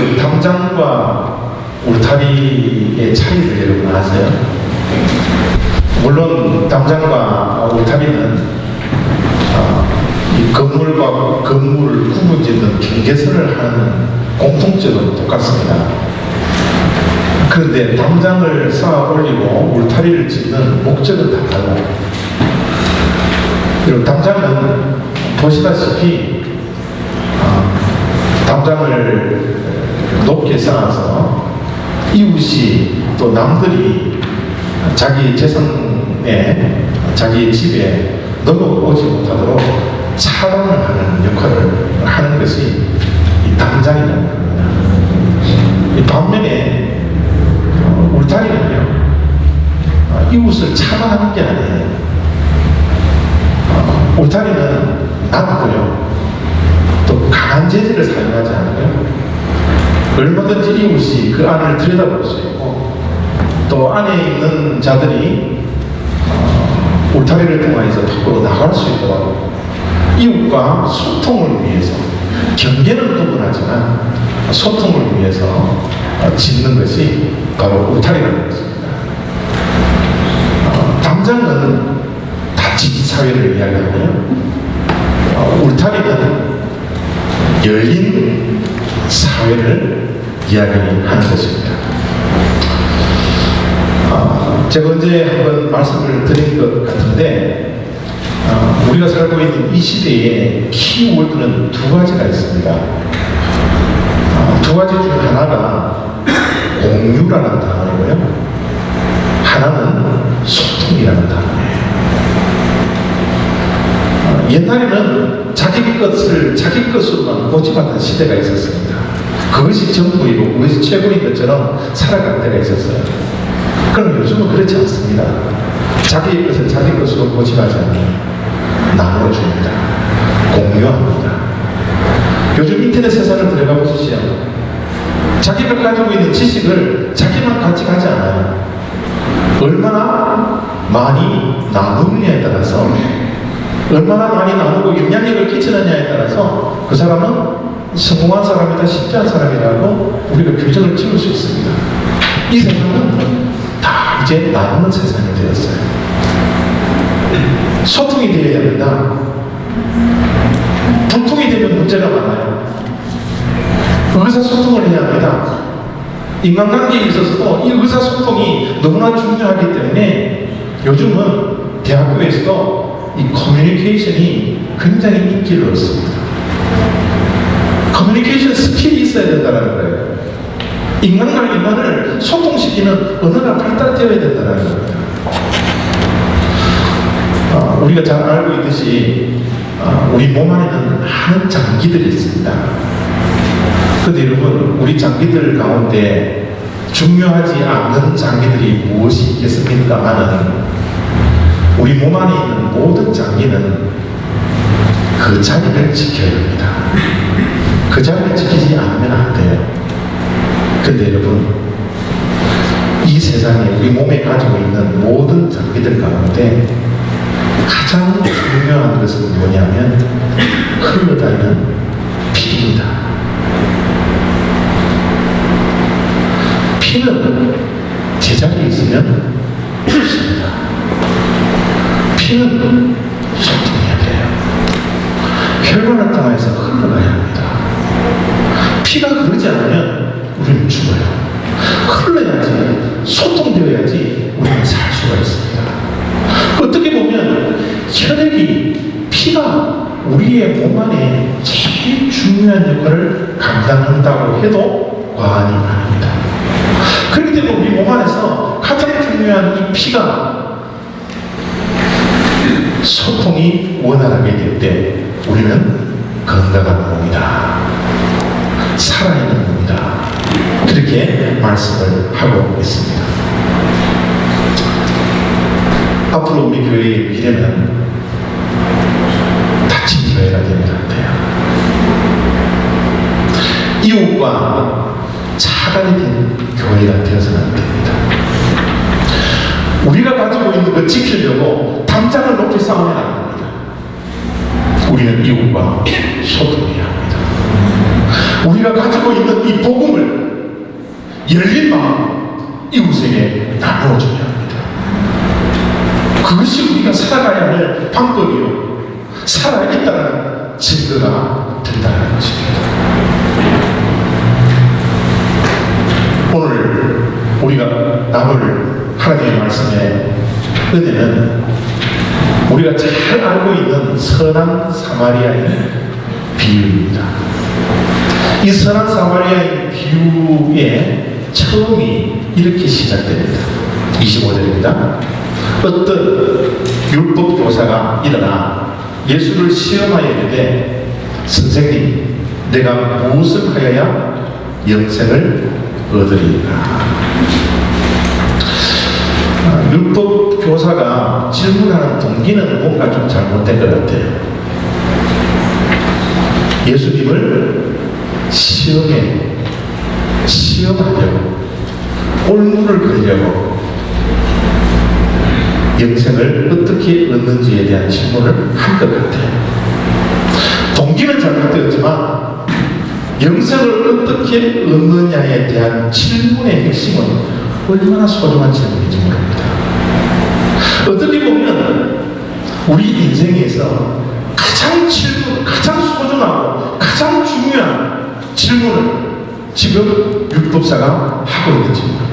그 담장과 울타리의 차이를 여러분 아세요? 물론 담장과 울타리는 이 건물과 건물을 구분짓는 경계선을 하는 공통점은 똑같습니다. 그런데 담장을 쌓아 올리고 울타리를 짓는 목적은 다 달라요. 그리고 담장은 보시다시피 담장을 높게 쌓아서 이웃이 또 남들이 자기 재산에 자기 집에 넘어오지 못하도록 차단을 하는 역할을 하는 것이 이 담장이라는 겁니다. 이 반면에 울타리는요, 이웃을 차단하는 게 아니에요. 울타리는 낮고요, 또 강한 재질을 사용하지 않고요, 얼마든지 이웃이 그 안을 들여다볼 수 있고, 또 안에 있는 자들이 울타리를 통해서 밖으로 나갈 수 있도록 이웃과 소통을 위해서, 경계는 구분하지만 소통을 위해서 짓는 것이 바로 울타리라는 것입니다. 담장은 닫힌 사회를 이야기하고요, 울타리는 열린 사회를 이야기하는 것입니다. 제가 언제 한번 말씀을 드린 것 같은데, 우리가 살고 있는 이 시대에 키워드는 두 가지가 있습니다. 두 가지 중 하나가 공유라는 단어이고요, 하나는 소통이라는 단어예요. 옛날에는 자기 것을 자기 것으로만 고집하던 시대가 있었습니다. 그것이 전부이고 그것이 최고인 것처럼 살아갈 때가 있었어요. 그럼 요즘은 그렇지 않습니다. 자기의 것을 자기 것으로 고집하지 않고 나눠줍니다. 공유합니다. 요즘 인터넷 세상을 들어가 보십시오. 자기가 가지고 있는 지식을 자기만 같이 가지 않아요. 얼마나 많이 나누느냐에 따라서, 얼마나 많이 나누고 영향력을 끼치느냐에 따라서 그 사람은 성공한 사람이다, 실패한 사람이라고 우리가 규정을 지을 수 있습니다. 이 세상은 다 이제 나누는 세상이 되었어요. 소통이 되어야 합니다. 불통이 되면 문제가 많아요. 의사소통을 해야 합니다. 인간관계에 있어서도 이 의사소통이 너무나 중요하기 때문에 요즘은 대학교에서도 이 커뮤니케이션이 굉장히 인기를 얻습니다. 커뮤니케이션 스킬이 있어야 된다는 거예요. 인간과 인간을 소통시키는 언어가 발달되어야 된다는 겁니다. 우리가 잘 알고 있듯이 우리 몸 안에는 많은 장기들이 있습니다. 그런데 여러분, 우리 장기들 가운데 중요하지 않는 장기들이 무엇이 있겠습니까마는 우리 몸 안에 있는 모든 장기는 그 자리를 지켜야 합니다. 그 자리를 지키지 않으면 안 돼요. 근데 여러분, 이 세상에 우리 몸에 가지고 있는 모든 장기들 가운데 가장 중요한 것은 뭐냐면 흘러다니는 피입니다. 피는 제자리에 있으면 죽습니다. 피는 소통해야 돼요. 혈관을 통해서 흘러가야 합니다. 피가 흐르지 않으면 우리는 죽어요. 흘러야지, 소통되어야지 우리는 살 수가 있습니다. 어떻게 보면 혈액이, 피가 우리의 몸 안에 제일 중요한 역할을 감당한다고 해도 과언이 아닙니다. 그렇기 때문에 우리 몸 안에서 가장 중요한 이 피가 소통이 원활하게 될 때 우리는 건강한 몸이다, 살아있는 몸이다, 그렇게 말씀을 하고 있습니다. 앞으로 우리 교회의 미래는 닫힌 교회가 되면 안 돼요. 이웃과 차단이 된 교회가 되어서는 안 됩니다. 우리가 가지고 있는 걸 지키려고 담장을 높이 쌓으면 안 됩니다. 우리는 이웃과 소통해야 합니다. 우리가 가지고 있는 이 복음을 열린 마음 이웃에게 나누어줘야 합니다. 그것이 우리가 살아가야 할 방법이요, 살아있다는 증거가 된다는 것입니다. 오늘 우리가 나눌 하나님의 말씀의 은혜는 우리가 잘 알고 있는 선한 사마리아인 비유입니다. 이 선한 사마리아인 비유의 처음이 이렇게 시작됩니다. 25절입니다. 어떤 율법 교사가 일어나 예수를 시험하여 이르되 선생님, 내가 무엇을 하여야 영생을 얻으리까? 율법 교사가 질문하는 동기는 뭔가 좀 잘못된 것 같아요. 예수님을 시험하려고, 꼴문을 그리려고 영생을 어떻게 얻는지에 대한 질문을 한 것 같아요. 동기는 잘못되었지만 영생을 어떻게 얻느냐에 대한 질문의 핵심은 얼마나 소중한 질문인지 모릅니다. 어떻게 보면 우리 인생에서 가장 소중하고 가장 중요한 질문을 지금 율법사가 하고 있는 질문입니다.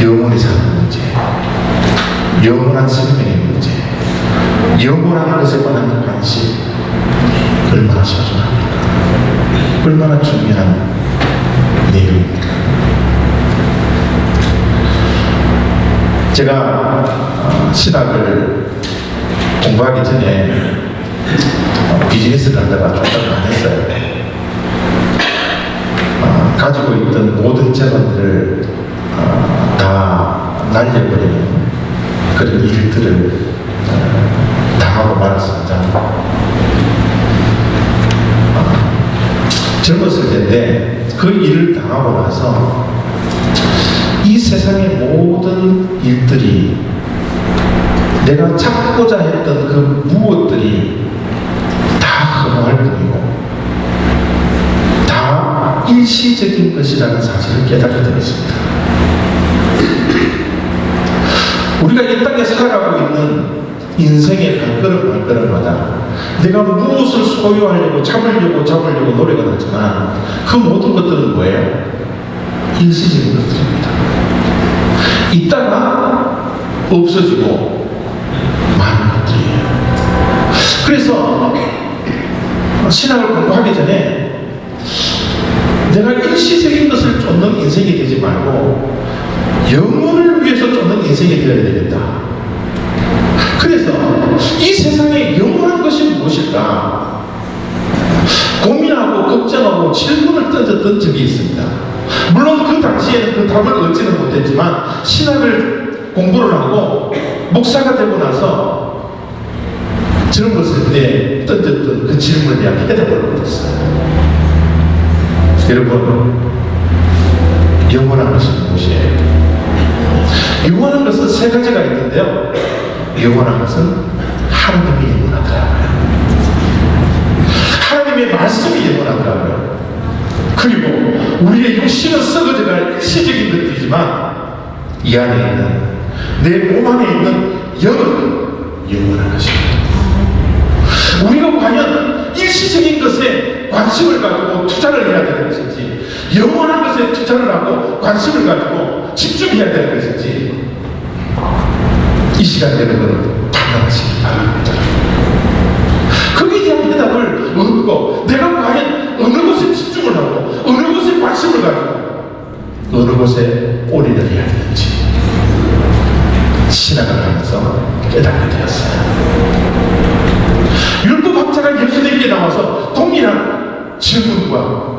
영원히 사는 문제, 영원한 생명의 문제, 영원한 것에 관한 관심, 얼마나 소중합니까? 얼마나 중요한 내용입니까? 제가 신학을 공부하기 전에 비즈니스를 하다가 쫓아가 안 했어요. 가지고 있던 모든 재산들을 다 날려버리는 그런 일들을 다 하고 말았습니다. 젊었을 때인데 그 일을 당하고 나서 이 세상의 모든 일들이, 내가 찾고자 했던 그 무엇들이 다 허무할 뿐이고 다 일시적인 것이라는 사실을 깨닫게 되었습니다. 우리가 이 땅에 살아가고 있는 인생의 발걸음마다 내가 무엇을 소유하려고 잡으려고 노력을 하지만 그 모든 것들은 뭐예요? 일시적인 것들입니다. 있다가 없어지고 많은 것들이에요. 그래서 신학을 공부하기 전에 내가 일시적인 것을 쫓는 인생이 되지 말고 영혼을 위해서 쫓는 인생이 되어야 되겠다. 그래서 이 세상에 영원한 것이 무엇일까 고민하고 걱정하고 질문을 던졌던 적이 있습니다. 물론 그 당시에는 그 답을 얻지는 못했지만 신학을 공부를 하고 목사가 되고 나서 젊었을 때 던졌던 그 질문에 대한 해답을 얻었어요. 여러분, 영원한 것은 무엇이에요? 영원한 것은 세 가지가 있는데요. 영원한 것은 하나님이 영원하더라고요. 하나님의 말씀이 영원하더라고요. 그리고 우리의 육신은 썩어져갈 일시적인 것들이지만 이 안에 있는, 내 몸 안에 있는 영은 영원한 것입니다. 우리가 과연 일시적인 것에 관심을 가지고 투자를 해야 되는 것인지, 영원한 것에 투자를 하고 관심을 가지고 집중해야 되는 것인지, 이 시간 여러분 판단하시기 바랍니다. 거기에 대한 해답을 얻고 내가 과연 어느 곳에 집중을 하고 어느 곳에 관심을 가지고 어느 곳에 올인을 해야 되는지 신학을 하면서 깨닫게 되었어요. 율법학자가 예수님께 나와서 동일한 질문과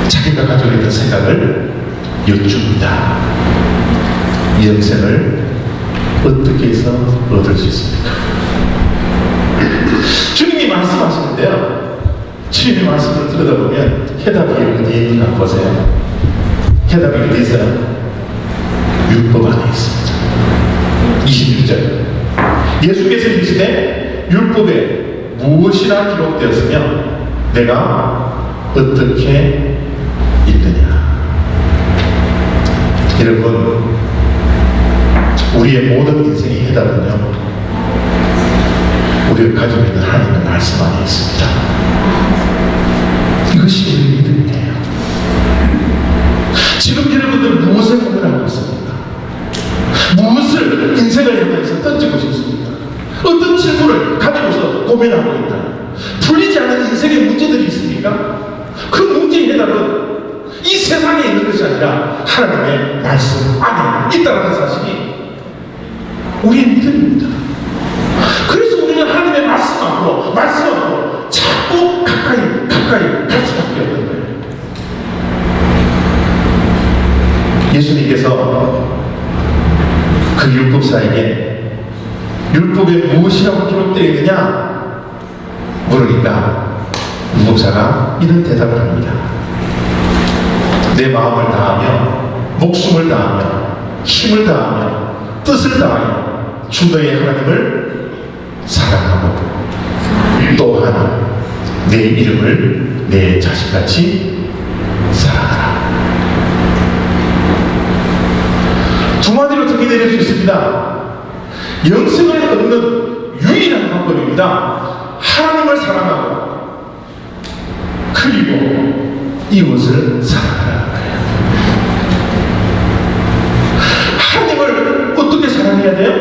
자기가 가지고 있는 생각을 여쭙니다. 영생을 어떻게 해서 얻을 수 있습니까? 주님이 말씀하시는데요, 주님의 말씀을 들여다보면 해답이 어디에 있는가 보세요. 해답이 어디 있어요? 율법 안에 있습니다. 26절, 예수께서 이르시되 율법에 무엇이나 기록되었으며 내가 어떻게 믿느냐? 여러분, 우리의 모든 인생의 해답은요, 우리가 가지고 있는 하나님의 말씀 안에 있습니다. 이것이 우리의 믿음이에요. 지금 여러분들 무엇을 고민하고 있습니까? 무엇을 인생을 향해서 던지고 싶습니까? 어떤 질문을 가지고서 고민하고 있다? 풀리지 않은 인생의 문제들이 있습니까? 그 문제의 해답은 이 세상에 있는 것이 아니라 하나님의 말씀 안에 있다는 사실이 우리의 믿음입니다. 그래서 우리는 하나님의 말씀 앞으로 자꾸 가까이 갈 수밖에 없는 거예요. 예수님께서 그 율법사에게 율법에 무엇이라고 기록되어 있느냐 물으니까 율법사가 이런 대답을 합니다. 내 마음을 다하며 목숨을 다하며 힘을 다하며 뜻을 다하여 주 너의 하나님을 사랑하고 또한 내 이름을 내 자신같이 사랑하라. 두 마디로 정의 내릴 수 있습니다. 영생을 얻는 유일한 방법입니다. 하나님을 사랑하고 그리고 이웃을 사랑하라는 거예요. 하나님을 어떻게 사랑해야 돼요?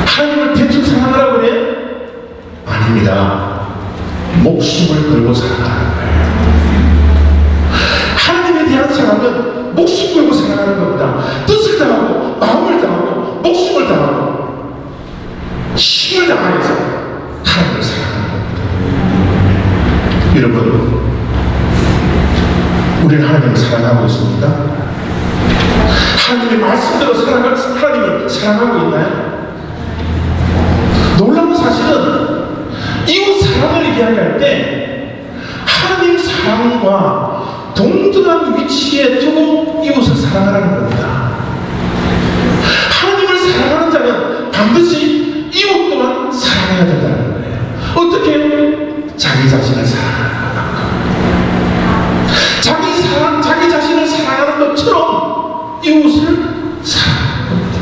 하나님을 대충 사랑하라고 그래요? 아닙니다. 목숨을 걸고 사랑하는 거예요. 하나님에 대한 사랑은 목숨 걸고 사랑하는 겁니다. 뜻을 다하고 마음을 다하고 목숨을 다하고 힘을 다하여서 하나님을 사랑하는 겁니다. 여러분, 우리는 하나님을 사랑하고 있습니까? 하나님의 말씀대로 하나님을 사랑하고 있나요? 놀라운 사실은 이웃 사랑을 이야기할 때 하나님 사랑과 동등한 위치에 두고 이웃을 사랑하라는 겁니다. 하나님을 사랑하는 자는 반드시 이웃 또한 사랑해야 된다는 거예요. 어떻게? 자기 자신을 사랑하는 것. 자기 자신을 사랑하는 것처럼 이웃을 사랑하는 겁니다.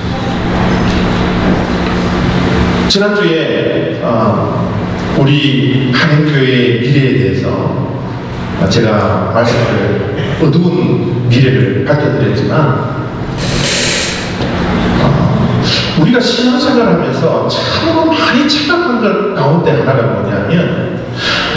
지난주에 우리 한인교회의 미래에 대해서 제가 말씀을 어두운 미래를 밝혀드렸지만 우리가 신앙생활하면서 참으로 많이 착각한 것 가운데 하나가 뭐냐면,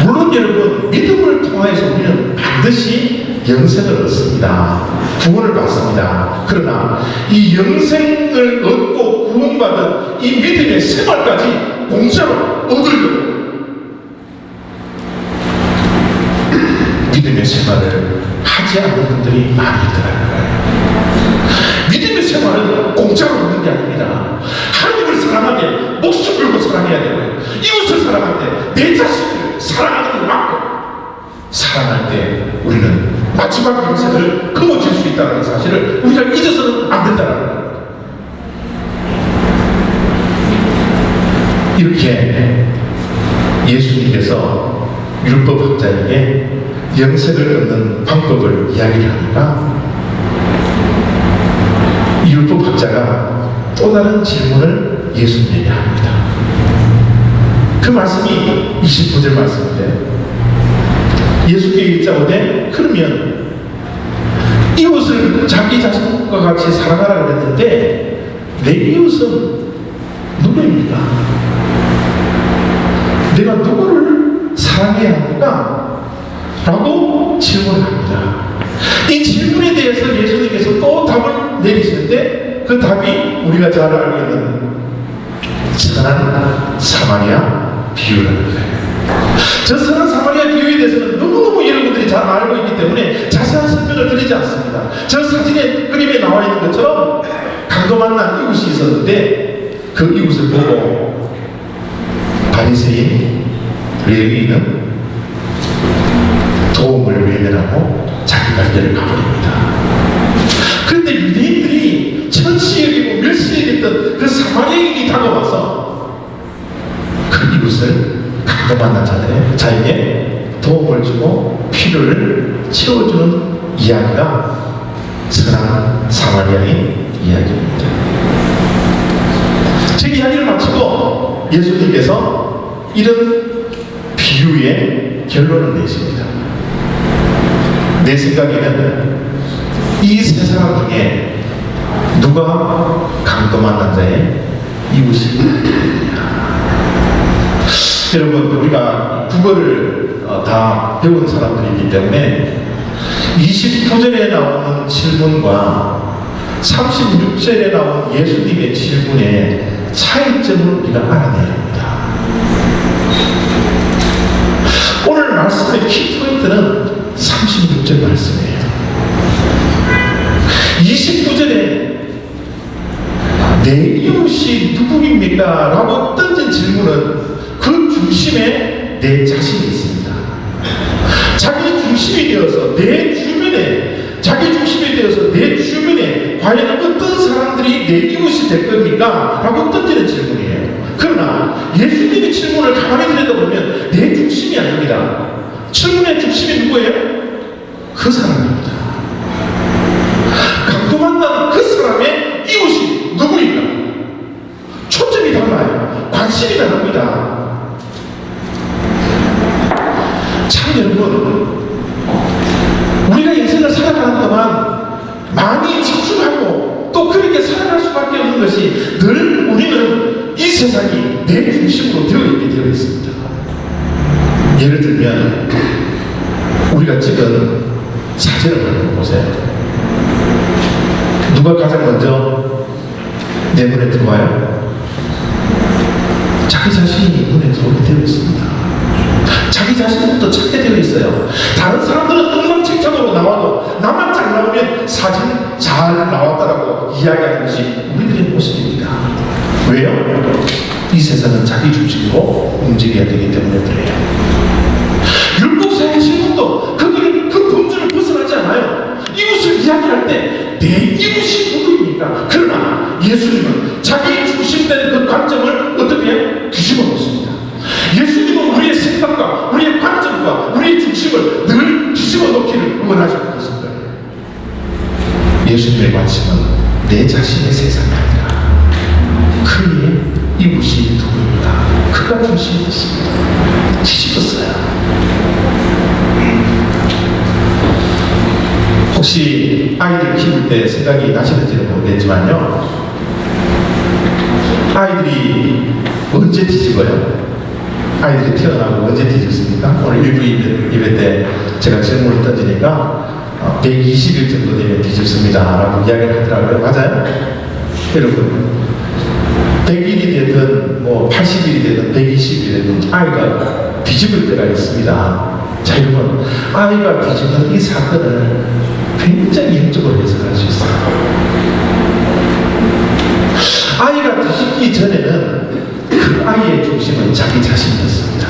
물론 여러분 믿음을 통해서 우리는 반드시 영생을 얻습니다. 구원을 받습니다. 그러나 이 영생을 얻고 구원받은 이 믿음의 생활까지 공짜로 얻으려고 믿음의 생활을 하지 않는 분들이 많이 있더라는 거예요. 믿음의 생활은 공짜로 얻는 게 아닙니다. 하나님을 사랑하되 목숨 걸고 사랑해야 되고요. 이웃을 사랑할 때 내 자신을 사랑하는 것 맞고, 사랑할 때 우리는 마지막 영생을 거머쥘 수 있다는 사실을 우리가 잊어서는 안 된다는 거예요. 이렇게 예수님께서 율법학자에게 영생을 얻는 방법을 이야기를 하니까 이 율법학자가 또 다른 질문을 예수님에게 합니다. 그 말씀이 29절 말씀인데, 예수께서 일자오되 그러면 이웃을 자기 자신과 같이 사랑하라 그랬는데 내 이웃은 누구입니까? 내가 누구를 사랑해야 합니까? 라고 질문합니다. 이 질문에 대해서 예수님께서 또 답을 내리시는데 그 답이 우리가 잘 알고 있는 선한 사마리아 비유라는 거예요. 저 선한 사마리아 비유에 대해서는 너무너무 여러분들이 잘 알고 있기 때문에 자세한 설명을 드리지 않습니다. 저 사진에 그림에 나와 있는 것처럼 강도 만난 이웃이 있었는데 그 이웃을 보고 바리새인 레위인은 도움을 외면하고 자기 갈 길을 가버립니다. 그런데 유대인들이 천시여기고 멸시여겼던 그 사마리아인이 다가와서 그 이웃을 강도 만난 자에게 도움을 주고 피를 필요를 채워주는 이야기가 선한 사마리아의 이야기입니다. 제 이야기를 마치고 예수님께서 이런 비유의 결론을 내십니다. 내 생각에는 이 세 사람 중에 누가 강도만 자의 이웃이냐. 여러분, 우리가 국어를 다 배운 사람들이기 때문에 29절에 나오는 질문과 36절에 나온 예수님의 질문의 차이점을 우리가 알아내야 합니다. 오늘 말씀의 키포인트는 36절 말씀이에요. 29절에 내 이웃이 누구입니까? 라고 던진 질문은 그 중심에 내 자신이 있습니다. 자기 중심이 되어서 내 주변에, 자기 중심이 되어서 내 주변에 과연 어떤 사람들이 내 이웃이 될 겁니까? 라고 던지는 질문이에요. 그러나 예수님의 질문을 가만히 들여다보면 내 중심이 아닙니다. 질문의 중심이 누구예요? 그 사람입니다. 강도 만난 그 사람의 이웃이 누구인가? 초점이 달라요. 관심이 다릅니다. 참 여러분, 우리가 인생을 살아가는 동안 많이 집중하고 또 그렇게 살아갈 수밖에 없는 것이 늘 우리는 이 세상이 내 중심으로 되어 있게 되어 있습니다. 예를 들면 우리가 찍은 사진을 한번 보세요. 누가 가장 먼저 내 눈에 들어와요? 자기 자신이 눈에 들어오게 되어 있습니다. 자기 자신부터 찾게 되어 있어요. 다른 사람들은 엉망진창으로 나와도 나만 잘 나오면 사진 잘 나왔다라고 이야기하는 것이 우리들의 모습입니다. 왜요? 이 세상은 자기 중심으로 움직여야 되기 때문에 그래요. 율법사의 질문도 그 범주를 벗어나지 않아요. 이웃을 이야기할 때 내 이웃이 누구입니까? 그러나 예수님은 자기 중심된 그 관점을 어떻게 해요? 뒤집어 놓습니다. 예수님은 우리의 생각과 우리의 관점과 우리의 중심을 늘 뒤집어 놓기를 원하지 않겠습니다. 예수님의 관심은 내 자신의 세상이 아니라 그의 이웃이 누구입니다. 그가 중심이 됐습니다. 뒤집었어요. 혹시 아이들 키울 때 생각이 나시는지는 모르겠지만요, 아이들이 언제 뒤집어요? 아이들이 태어나고 언제 뒤집습니까? 오늘 일부 예배 때 제가 질문을 던지니까 120일 정도 되면 뒤집습니다 라고 이야기를 하더라고요. 맞아요? 여러분, 100일이 되든 80일이 되든 120일이 되든 아이가 뒤집을 때가 있습니다. 자, 여러분, 아이가 뒤집는 이 사건을 굉장히 영적으로 해석할 수 있어요. 아이가 뒤집기 전에는 그 아이의 중심은 자기 자신이었습니다.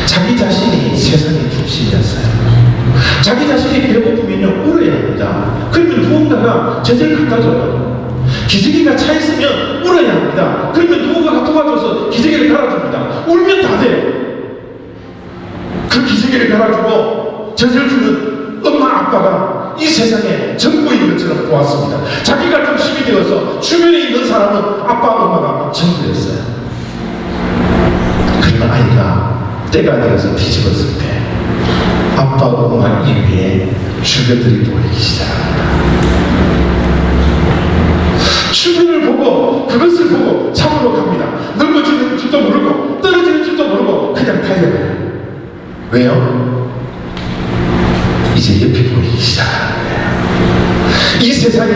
자기 자신이 세상의 중심이었어요. 자기 자신이 배고프면요, 울어야 합니다. 그러면 누군가가 제재를 갖다 줘요. 기저귀가 차 있으면 울어야 합니다. 그러면 누군가가 도와줘서 기저귀를 갈아줍니다. 울면 다 돼요. 그 기저귀를 갈아주고 젖을 주는 엄마 아빠가 이 세상에 전부인 것처럼 보았습니다. 자기가 중심이 되어서 주변에 있는 사람은 아빠 엄마가 전부였어요. 그러나 아이가 때가 되어서 뒤집었을 때 아빠 엄마 이외에 주변들이 보이기 시작합니다. 주변을 보고 그것을 보고 잡으러 갑니다. 넘어지는 줄도 모르고 떨어지는 줄도 모르고 그냥 달려가요. 왜요? 이제 옆이 보이기 시작하는 거예요. 이 세상이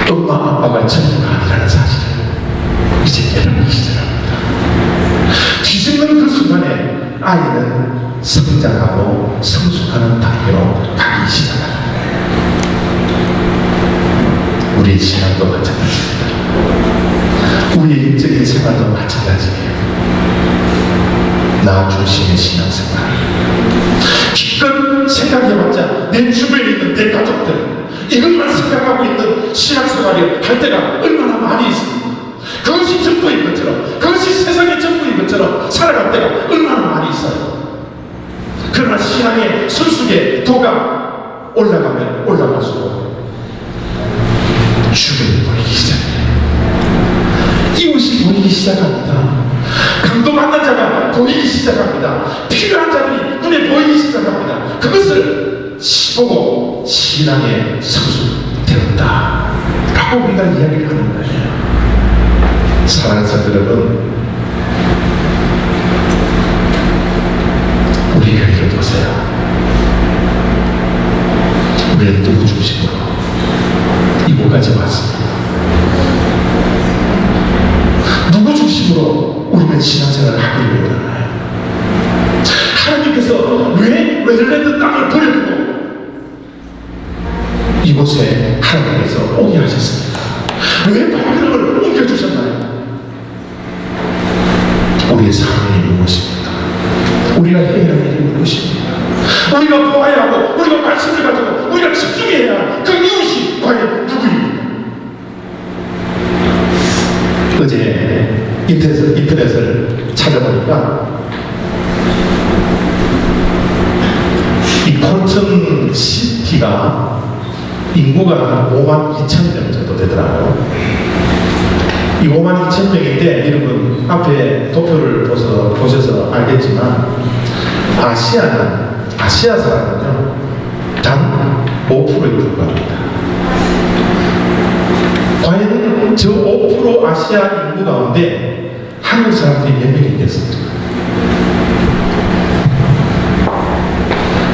엄마 아빠가 전부가 아니라는 사실을 이제 깨닫기 시작합니다. 뒤집는 그 순간에 아이는 성장하고 성숙하는 단계로 가기 시작합니다. 우리의 신앙도 마찬가지입니다. 우리의 인적인 생활도 마찬가지예요. 나 중심의 신앙생활. 기껏 생각해봤자 내 주변에 있는 내 가족들, 이것만 생각하고 있는 신앙생활을 할 때가 얼마나 많이 있습니다. 그것이 전부인 것처럼, 그것이 세상의 전부인 것처럼 살아갈 때가 얼마나 많이 있어요. 그러나 세상의 성숙에 도가 올라가면 올라갈수록 주변이 보이기 시작해요. 이웃이 보이기 시작합니다. 강도 만난 자가 보이기 시작합니다. 필요한 자들이 눈에 보이기 시작합니다. 그것을 보고 신앙의 성숙되었다 라고 우리가 이야기를 하는 거예요. 사랑하는 성도 여러분, 우리 교회를 보세요. 우리는 누구 중심으로 이곳까지 왔습니다. 누구 중심으로 우리는 신앙생활을 하기를 원하나요? 하나님께서 왜 웨들랜드 땅을 버려두고 이곳에 하나님께서 오게 하셨습니까? 왜 발걸음을 옮겨주셨나요? 우리의 삶이 무엇입니까? 우리가 해야 할 일이 무엇입니까? 우리가 보아야 하고 우리가 말씀을 가지고 우리가 집중해야 할 그 이웃이 과연 누구입니까? 어제 인터넷을 찾아보니까 이 콜튼 시티가 인구가 52,000명 정도 되더라고요. 이 52,000명인데 여러분 앞에 도표를 보셔서 알겠지만 아시아 사람은요 단 5%에 불과합니다. 과연 저 5% 아시아 인구 가운데 한국 사람들이 몇 명이 있겠습니까?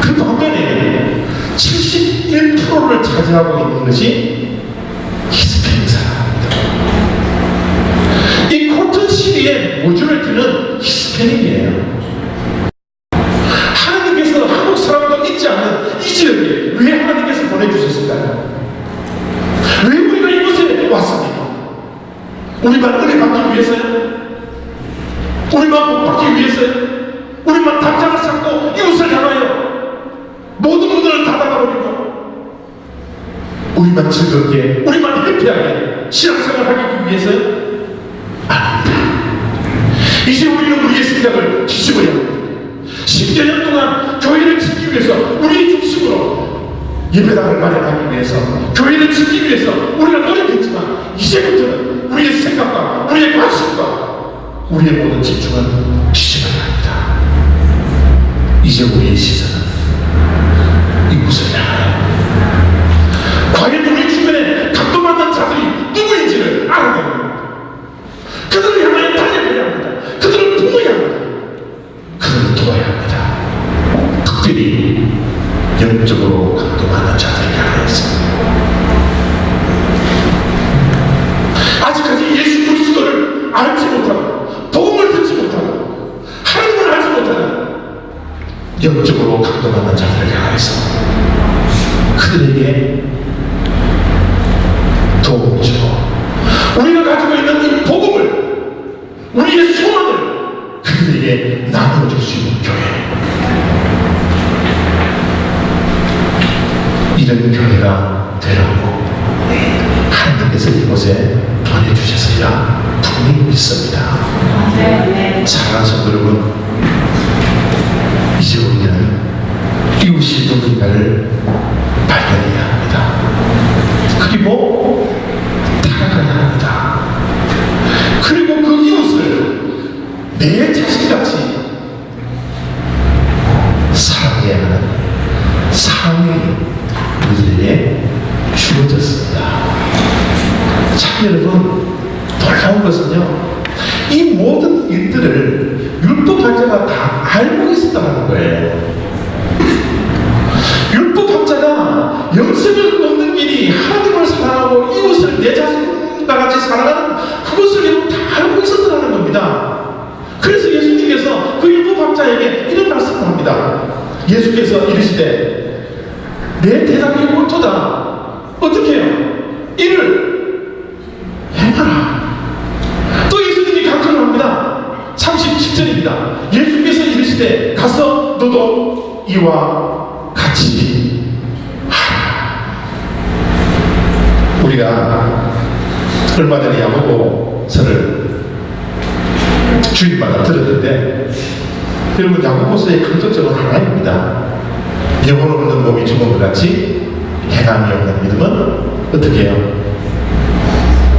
그 반면에 71%를 차지하고 있는 것이 히스패닉 사람입니다. 이 콜튼시리의 모조리티는 히스패닉이에요. 하나님께서 한국 사람도 있지 않는 이 지역에 왜 하나님께서 보내주셨을까요? 왜 우리가 이곳에 왔습니까? 우리만 은혜 받기 위해서요? 우리만 복 받기 위해서요? 우리만 담장을 쌓고 이웃을 향하여 모든 문을 닫아가버리고 우리만 즐겁게 우리만 해피하게 신앙생활을 하기 위해서요? 아닙니다. 이제 우리는 우리의 생각을 뒤집어야 합니다. 10여 년 동안 교회를 짓기 위해서 우리의 중심으로 예배당을 마련하기 위해서 교회를 짓기 위해서 우리가 노력했지만 이제부터는 우리의 생각과 우리의 관심과 우리의 모든 집중은 뒤집어야 합니다. 이제 우리의 시선은 이곳을 향하여 과연 우리 주변에 감동받는 자들이 누구인지를 알아내야 합니다. 그들을 향하여 달려가야 합니다. 그들을 품어야 합니다. 그들을 도와야 합니다. 특별히 영적으로 감동하는 자들을 향하여서 아직까지 예수 그리스도를 알지 못하고 복음을 듣지 못하고 하나님을 알지 못하는 영적으로 감동하는 자들을 향하여서 그들에게 도움을 주고 우리가 가지고 있는 이 복음을 우리의 소망을 그들에게 나눠줄 수 있는 교회, 이런 교회가 되라고 하나님께서 이곳에 보내주셨어야 분명히 믿습니다. 사랑하는 성도 여러분, 이제 우리는 이웃이 누구인가를 발견해야 합니다. 그리고 다가가야 합니다. 그리고 그 이웃을 내 자신같이 사랑해야 하는 사랑이 우리들에게 주어졌습니다. 참 여러분, 놀라운 것은요, 이 모든 일들을 율법학자가 다 알고 있었다는 거예요. 율법학자가 영생을 얻는 길이 하나님을 사랑하고 이웃을 내 자신과 같이 사랑하는 그것을 다 알고 있었다는 겁니다. 그래서 예수님께서 그 율법학자에게 이런 말씀을 합니다. 예수께서 이르시되 내 대답이 옳도다. 어떻게 해요? 이를 행하라. 또 예수님이 강조를 합니다. 37절입니다. 예수께서 이르시되 가서 너도 이와 같이 하라. 우리가 얼마 전에 야고보서를 주일마다 들었는데 여러분, 야고보서의 강조점은 하나입니다. 영혼 없는 몸이 죽은 것 같이 행함이 없는 믿음은 어떻게 해요?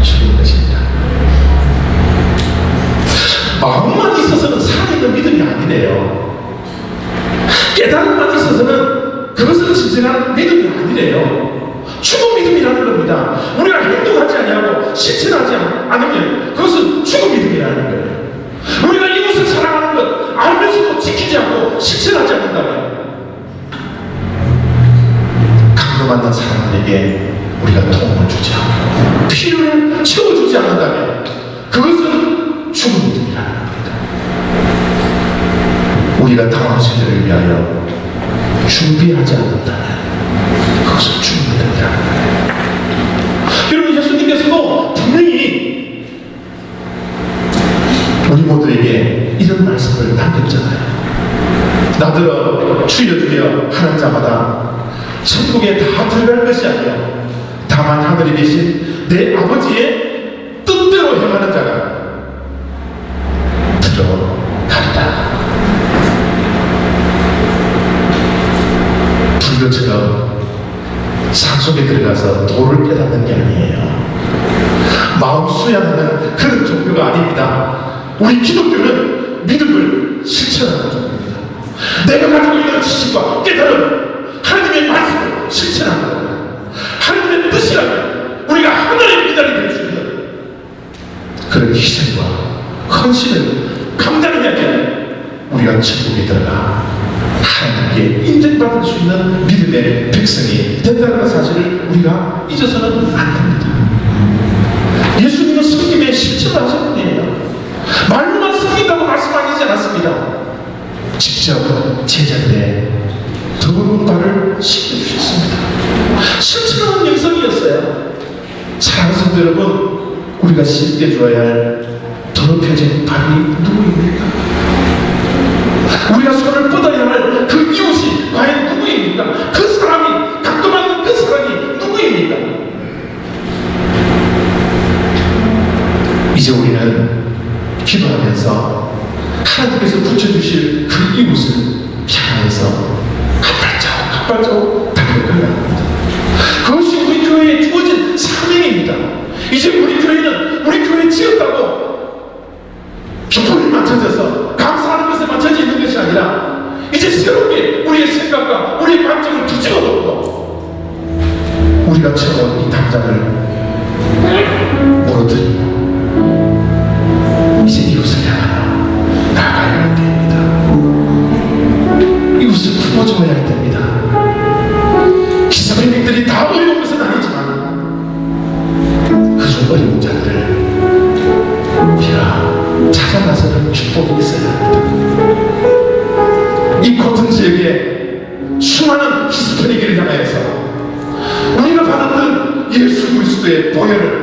죽은 것입니다. 마음만 있어서는 살아있는 믿음이 아니래요. 깨달음만 있어서는 그것은 진정한 믿음이 아니래요. 죽은 믿음이라는 겁니다. 우리가 행동하지 아니하고 실천하지 않으면 그것은 죽은 믿음이라는 거예요. 우리가 이웃을 사랑하는 것 알면서도 지키지 않고 실천하지 않는다면, 강도받는 사람들에게 우리가 도움을 주지 않고 필요를 채워주지 않는다면 그것은 죽은 믿음이라는 겁니다. 우리가 다음 세대를 위하여 준비하지 않는다면 그것은 죽은 믿음이라는 거예요. 여러분, 예수님께서도 분명히 우리 모두에게 이런 말씀을 남겼잖아요. 나더러 주여 주여 하는 자마다 천국에 다 들어갈 것이 아니라 다만 하늘에 계신 내 아버지의 뜻대로 행하는 자가 들어가리라. 불교처럼 산속에 들어가서 도를 깨닫는 게 아니에요. 마음 수양하는 그런 종교가 아닙니다. 우리 기독교는 믿음을 실천하는 종교입니다. 내가 가지고 있는 지식과 깨달음, 하나님의 말씀을 실천하는 겁니다. 하나님의 뜻이라면 우리가 하나님의 미달이 될 수 있는 그런 희생과 헌신을 감당해야지 우리가 천국에 들어가 하나님께 인정받을 수 있는 믿음의 백성이 된다는 사실을 우리가 잊어서는 안 됩니다. 예수님은 성김에 실천을 하신 분이에요. 말로만 섬긴다고 말씀하시지 않았습니다. 직접 제자들의 더러운 발을 씻겨주셨습니다. 실천하는 영성이었어요. 사랑하는 성도 여러분, 우리가 씻겨줘야 할 더럽혀진 발이 누구입니까? 우리가 손을 뻗어야 할 그 이웃이 과연 누구입니까? 그 사람이, 각도받는 그 사람이 누구입니까? 이제 우리는 기도하면서 하나님께서 붙여주실 그 이웃을 향해서 한 발자국 달려가야 합니다. 그것이 우리 교회에 주어진 사명입니다. 이제 우리 교회는 우리 교회 지었다고 기쁨이 맞춰져서 감사하는 것에 맞춰져 있는 것이 아니라 이제 새롭게 우리의 생각과 우리의 관점을 뒤집어 놓고 우리가 채워온 이 당장을 무너뜨리고 이제 이웃을 향하여 나아가야 할 때입니다. 이웃을 품어줘야 할 때입니다. 기사님들이 다 어려운 것은 아니지만 그중 어려운 자들을 우리가 찾아 나서는 축복이 있어야 합니다. 이 코튼 지역에 수많은 히스패닉을 향하여서 우리가 받았던 예수 그리스도의 보혈을